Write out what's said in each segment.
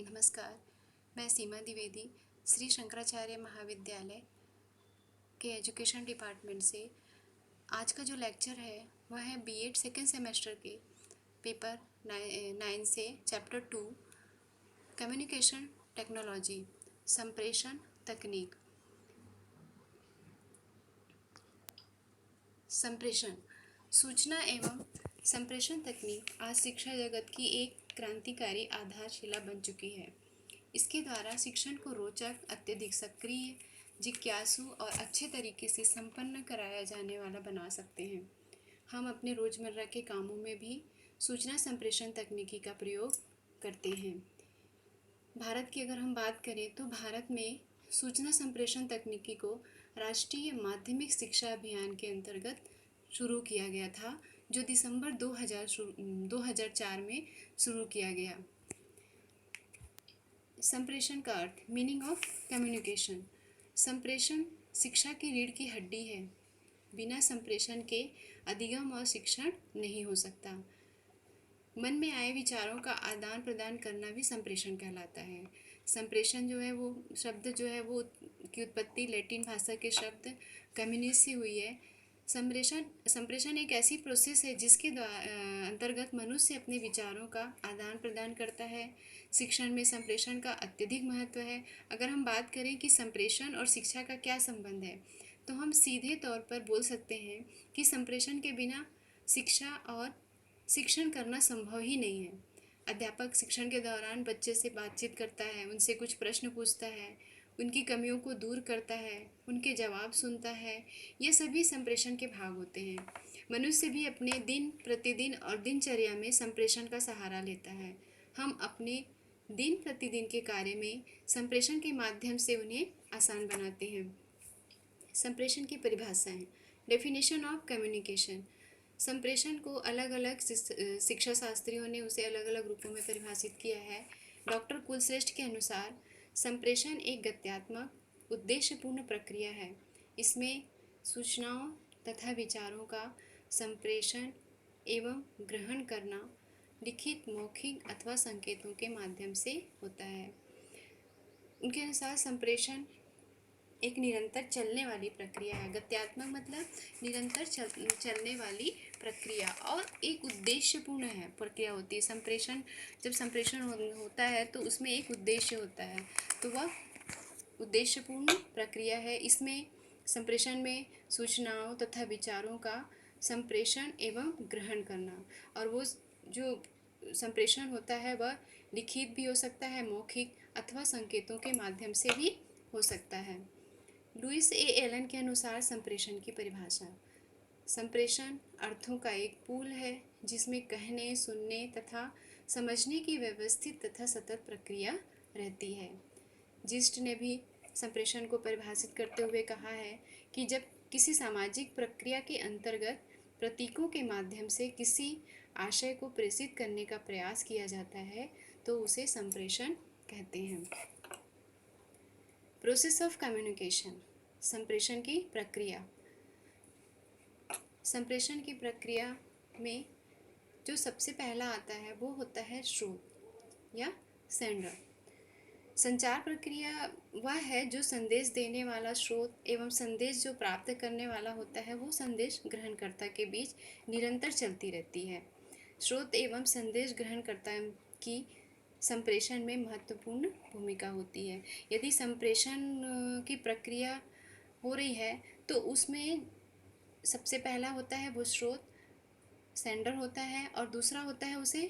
नमस्कार, मैं सीमा द्विवेदी श्री शंकराचार्य महाविद्यालय के एजुकेशन डिपार्टमेंट से आज का जो लेक्चर है वह है बीएड सेकेंड सेमेस्टर के पेपर 9 से चैप्टर 2 कम्युनिकेशन टेक्नोलॉजी संप्रेषण तकनीक। संप्रेषण सूचना एवं संप्रेषण तकनीक आज शिक्षा जगत की एक क्रांतिकारी आधारशिला बन चुकी है। इसके द्वारा शिक्षण को रोचक, अत्यधिक सक्रिय, जिज्ञासु और अच्छे तरीके से संपन्न कराया जाने वाला बना सकते हैं। हम अपने रोजमर्रा के कामों में भी सूचना संप्रेषण तकनीकी का प्रयोग करते हैं। भारत की अगर हम बात करें तो भारत में सूचना संप्रेषण तकनीकी को राष्ट्रीय माध्यमिक शिक्षा अभियान के अंतर्गत शुरू किया गया था, जो दिसंबर 2004 में शुरू किया गया। संप्रेषण का अर्थ, मीनिंग ऑफ कम्युनिकेशन। संप्रेषण शिक्षा की रीढ़ की हड्डी है। बिना संप्रेषण के अधिगम और शिक्षण नहीं हो सकता। मन में आए विचारों का आदान प्रदान करना भी संप्रेषण कहलाता है। संप्रेषण जो है वो शब्द जो है वो की उत्पत्ति लैटिन भाषा के शब्द कम्युनिस से हुई है। संप्रेषण एक ऐसी प्रोसेस है जिसके अंतर्गत मनुष्य अपने विचारों का आदान प्रदान करता है। शिक्षण में संप्रेषण का अत्यधिक महत्व है। अगर हम बात करें कि संप्रेषण और शिक्षा का क्या संबंध है, तो हम सीधे तौर पर बोल सकते हैं कि संप्रेषण के बिना शिक्षा और शिक्षण करना संभव ही नहीं है। अध्यापक शिक्षण के दौरान बच्चे से बातचीत करता है, उनसे कुछ प्रश्न पूछता है, उनकी कमियों को दूर करता है, उनके जवाब सुनता है। ये सभी संप्रेषण के भाग होते हैं। मनुष्य भी अपने दिन प्रतिदिन और दिनचर्या में संप्रेषण का सहारा लेता है। हम अपने दिन प्रतिदिन के कार्य में संप्रेषण के माध्यम से उन्हें आसान बनाते हैं। संप्रेषण की परिभाषाएं। Definition of communication. संप्रेषण को अलग अलग शिक्षा शास्त्रियों ने उसे अलग अलग रूपों में परिभाषित किया है। डॉक्टर कुलश्रेष्ठ के अनुसार संप्रेषण एक गत्यात्मक उद्देश्यपूर्ण प्रक्रिया है। इसमें सूचनाओं तथा विचारों का संप्रेषण एवं ग्रहण करना लिखित, मौखिक अथवा संकेतों के माध्यम से होता है। उनके अनुसार संप्रेषण एक निरंतर चलने वाली प्रक्रिया है। गत्यात्मक मतलब निरंतर चलने वाली प्रक्रिया और एक उद्देश्यपूर्ण है प्रक्रिया होती है। संप्रेषण जब संप्रेषण होता है तो उसमें एक उद्देश्य होता है, तो वह उद्देश्यपूर्ण प्रक्रिया है। इसमें संप्रेषण में सूचनाओं तथा विचारों का संप्रेषण एवं ग्रहण करना, और वो जो संप्रेषण होता है वह लिखित भी हो सकता है, मौखिक अथवा संकेतों के माध्यम से भी हो सकता है। लुइस ए एलन के अनुसार संप्रेषण की परिभाषा। संप्रेषण अर्थों का एक पूल है जिसमें कहने, सुनने तथा समझने की व्यवस्थित तथा सतत प्रक्रिया रहती है। जिस्ट ने भी संप्रेषण को परिभाषित करते हुए कहा है कि जब किसी सामाजिक प्रक्रिया के अंतर्गत प्रतीकों के माध्यम से किसी आशय को प्रेषित करने का प्रयास किया जाता है तो उसे संप्रेषण कहते हैं। Process of communication. संप्रेषण की प्रक्रिया। संप्रेषण की प्रक्रिया में जो सबसे पहला आता है वो होता है स्रोत या सेंडर। संचार प्रक्रिया वह है जो संदेश देने वाला स्रोत एवं संदेश जो प्राप्त करने वाला होता है वो संदेश ग्रहणकर्ता के बीच निरंतर चलती रहती है। स्रोत एवं संदेश ग्रहणकर्ता की संप्रेषण में महत्वपूर्ण भूमिका होती है। यदि संप्रेषण की प्रक्रिया हो रही है तो उसमें सबसे पहला होता है वो स्रोत, सेंडर होता है, और दूसरा होता है उसे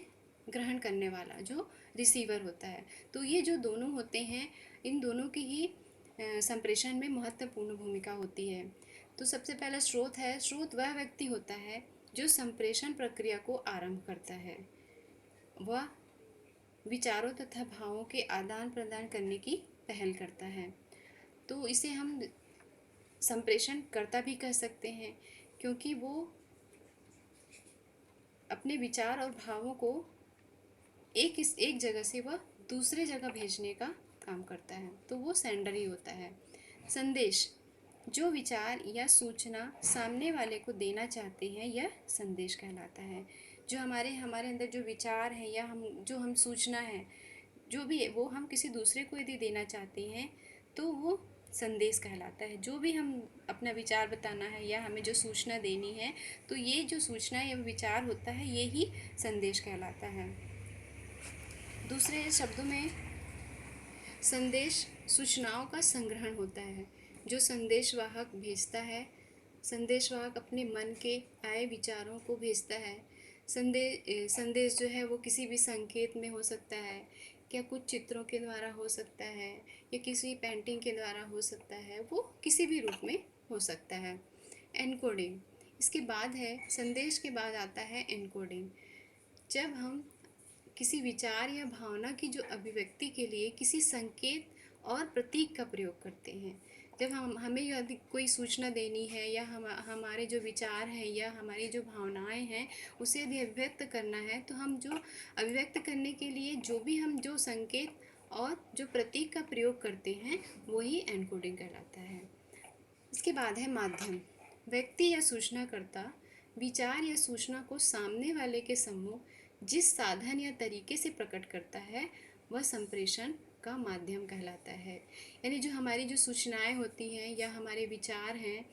ग्रहण करने वाला जो रिसीवर होता है। तो ये जो दोनों होते हैं, इन दोनों की ही संप्रेषण में महत्वपूर्ण भूमिका होती है। तो सबसे पहला स्रोत है। स्रोत वह व्यक्ति होता है जो संप्रेषण प्रक्रिया को आरंभ करता है। वह विचारों तथा भावों के आदान प्रदान करने की पहल करता है, तो इसे हम संप्रेषण कर्ता भी कह सकते हैं, क्योंकि वो अपने विचार और भावों को एक जगह से वह दूसरे जगह भेजने का काम करता है, तो वो सेंडर ही होता है। संदेश जो विचार या सूचना सामने वाले को देना चाहते हैं यह संदेश कहलाता है। जो हमारे अंदर जो विचार हैं या हम सूचना है जो भी है वो हम किसी दूसरे को यदि देना चाहते हैं तो वो संदेश कहलाता है। जो भी हम अपना विचार बताना है या हमें जो सूचना देनी है, तो ये जो सूचना या विचार होता है ये ही संदेश कहलाता है। दूसरे शब्दों में संदेश सूचनाओं का संग्रहण होता है। जो संदेशवाहक भेजता है, संदेशवाहक अपने मन के आए विचारों को भेजता है। संदेश जो है वो किसी भी संकेत में हो सकता है, क्या कुछ चित्रों के द्वारा हो सकता है या किसी पेंटिंग के द्वारा हो सकता है, वो किसी भी रूप में हो सकता है। एनकोडिंग, इसके बाद है संदेश के बाद आता है एनकोडिंग। जब हम किसी विचार या भावना की जो अभिव्यक्ति के लिए किसी संकेत और प्रतीक का प्रयोग करते हैं। जब हमें यदि कोई सूचना देनी है या हमारे जो विचार हैं या हमारी जो भावनाएं हैं उसे यदि अभिव्यक्त करना है, तो हम जो अभिव्यक्त करने के लिए जो भी हम जो संकेत और जो प्रतीक का प्रयोग करते हैं वही एनकोडिंग कहलाता है। इसके बाद है माध्यम। व्यक्ति या सूचनाकर्ता विचार या सूचना को सामने वाले के सम्मुख जिस साधन या तरीके से प्रकट करता है वह संप्रेषण का माध्यम कहलाता है। यानी जो हमारी जो सूचनाएं होती हैं या हमारे विचार हैं,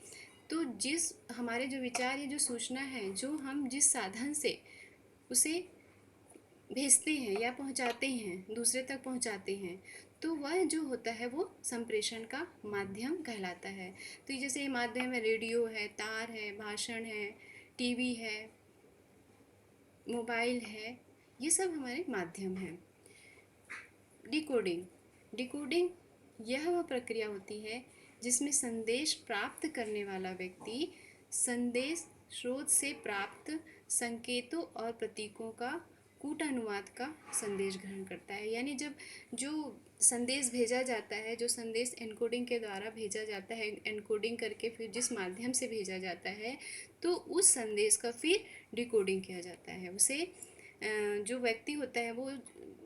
तो जिस हमारे जो विचार या जो सूचना है जो हम जिस साधन से उसे भेजते हैं या पहुंचाते हैं, दूसरे तक पहुंचाते हैं, तो वह जो होता है वो संप्रेषण का माध्यम कहलाता है। तो जैसे ये माध्यम है, रेडियो है, तार है, भाषण है, टीवी है, मोबाइल है, ये सब हमारे माध्यम हैं। डिकोडिंग, डिकोडिंग यह वह प्रक्रिया होती है जिसमें संदेश प्राप्त करने वाला व्यक्ति संदेश स्रोत से प्राप्त संकेतों और प्रतीकों का कूटानुवाद का संदेश ग्रहण करता है। यानी जब जो संदेश भेजा जाता है, जो संदेश एनकोडिंग के द्वारा भेजा जाता है, एनकोडिंग करके फिर जिस माध्यम से भेजा जाता है, तो उस संदेश का फिर डिकोडिंग किया जाता है। उसे जो व्यक्ति होता है, वो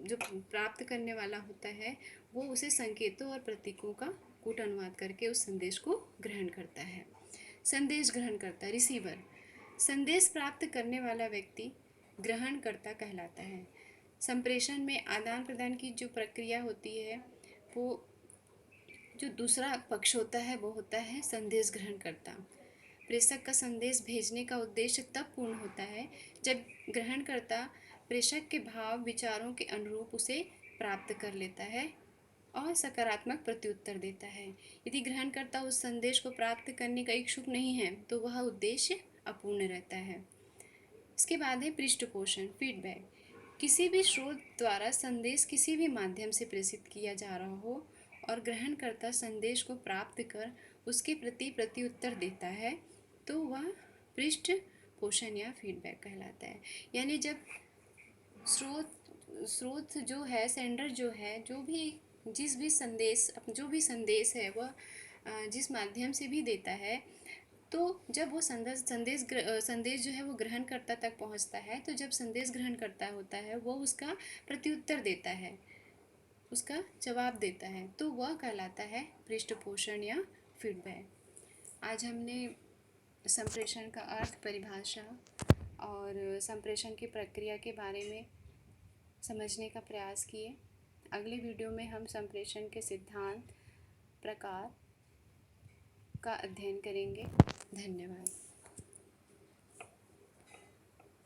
जो प्राप्त करने वाला होता है, वो उसे संकेतों और प्रतीकों का कूट अनुवाद करके उस संदेश को ग्रहण करता है। संदेश ग्रहण करता, रिसीवर। संदेश प्राप्त करने वाला व्यक्ति ग्रहणकर्ता कहलाता है। संप्रेषण में आदान प्रदान की जो प्रक्रिया होती है, वो जो दूसरा पक्ष होता है वो होता है संदेश ग्रहणकर्ता। प्रेषक का संदेश भेजने का उद्देश्य तब पूर्ण होता है जब ग्रहणकर्ता प्रेषक के भाव विचारों के अनुरूप उसे प्राप्त कर लेता है और सकारात्मक प्रत्युत्तर देता है। यदि ग्रहणकर्ता उस संदेश को प्राप्त करने का इच्छुक नहीं है तो वह उद्देश्य अपूर्ण रहता है। इसके बाद है पृष्ठपोषण, फीडबैक। किसी भी स्रोत द्वारा संदेश किसी भी माध्यम से प्रेषित किया जा रहा हो और ग्रहणकर्ता संदेश को प्राप्त कर उसके प्रति प्रत्युत्तर देता है, तो वह पृष्ठपोषण या फीडबैक कहलाता है। यानी जब स्रोत जो है, सेंडर जो है, जो भी संदेश है वह जिस माध्यम से भी देता है, तो जब वो संदेश जो है वो ग्रहणकर्ता तक पहुंचता है, तो जब संदेश ग्रहणकर्ता होता है वो उसका प्रत्युत्तर देता है, उसका जवाब देता है, तो वह कहलाता है पृष्ठपोषण या फीडबैक। आज हमने संप्रेषण का अर्थ, परिभाषा और संप्रेषण की प्रक्रिया के बारे में समझने का प्रयास किए। अगले वीडियो में हम संप्रेषण के सिद्धांत, प्रकार का अध्ययन करेंगे। धन्यवाद।